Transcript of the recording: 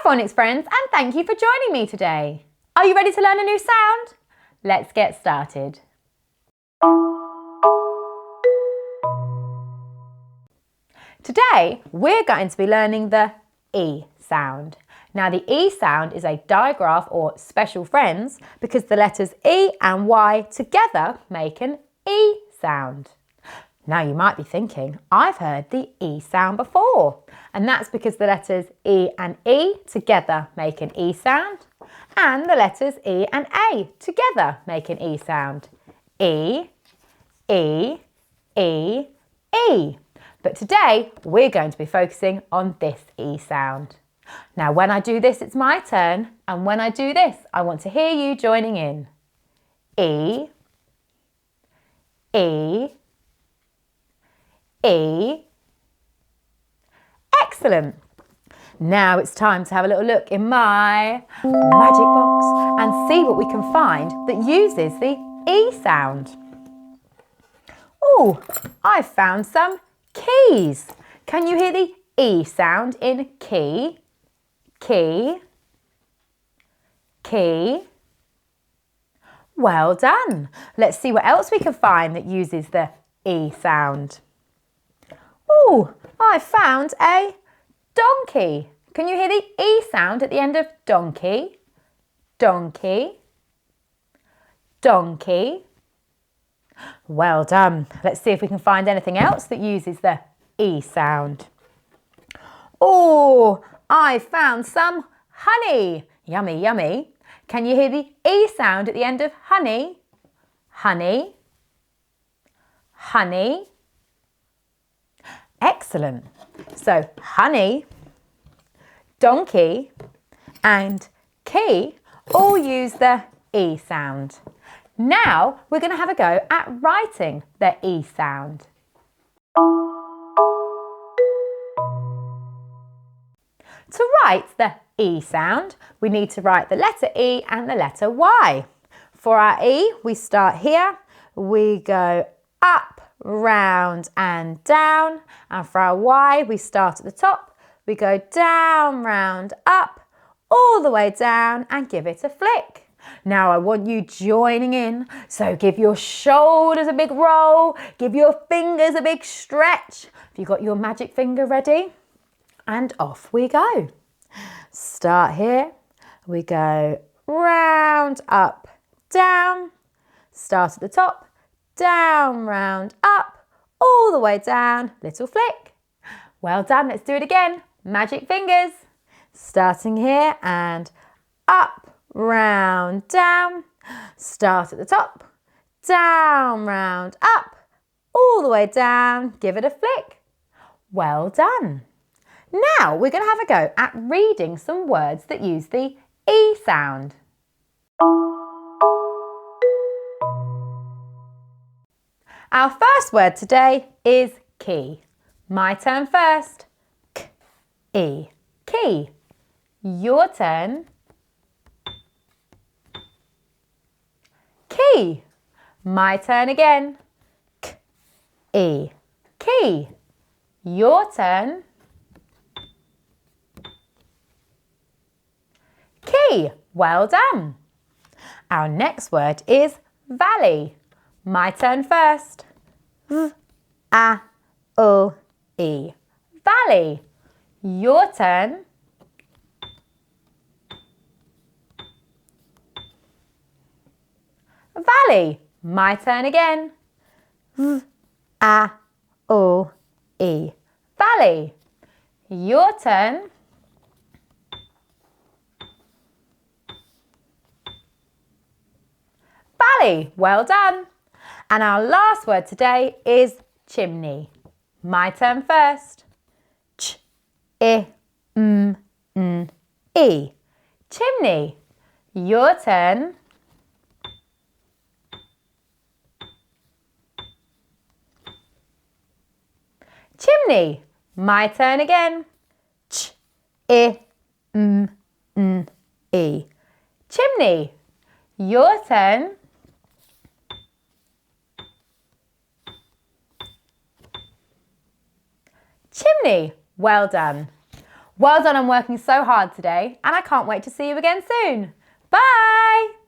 Phonics friends, and thank you for joining me today. Are you ready to learn a new sound? Let's get started. Today, we're going to be learning the E sound. Now, the E sound is a digraph or special friends because the letters E and Y together make an E sound. Now, you might be thinking, I've heard the E sound before, and that's because the letters E and E together make an E sound, and the letters E and A together make an E sound. E, E, E, E. But today, we're going to be focusing on this E sound. Now, when I do this, it's my turn, and when I do this, I want to hear you joining in. E, E, E. Excellent. Now it's time to have a little look in my magic box and see what we can find that uses the E sound. Oh, I've found some keys. Can you hear the E sound in key, key, key? Well done. Let's see what else we can find that uses the E sound. Oh, I found a donkey. Can you hear the E sound at the end of donkey? Donkey, donkey. Well done. Let's see if we can find anything else that uses the E sound. Oh, I found some honey. Yummy, yummy. Can you hear the E sound at the end of honey? Honey, honey. Excellent. So honey, donkey and key all use the E sound. Now we're going to have a go at writing the E sound. To write the E sound, we need to write the letter E and the letter Y. For our E, we start here, we go up, round and down, and for our Y we start at the top, we go down, round, up, all the way down and give it a flick. Now I want you joining in, so give your shoulders a big roll, give your fingers a big stretch. Have you got your magic finger ready? And off we go. Start here, we go round, up, down, start at the top, down, round, up, all the way down, little flick. Well done, let's do it again. Magic fingers. Starting here and up, round, down. Start at the top, down, round, up, all the way down. Give it a flick. Well done. Now we're going to have a go at reading some words that use the E sound. Our first word today is key. My turn first. K-E, key. Your turn. Key. My turn again. K-E, key. Your turn. Key. Well done. Our next word is valley. My turn first. V-A-L-E. Valley. Your turn. Valley. My turn again. V-A-L-E. Valley. Your turn. Valley. Well done. And our last word today is chimney. My turn first. Ch-I-M-N-E. Chimney. Your turn. Chimney. My turn again. Ch-I-M-N-E. Chimney. Your turn. Chimney. Well done. Well done on working so hard today, and I can't wait to see you again soon. Bye!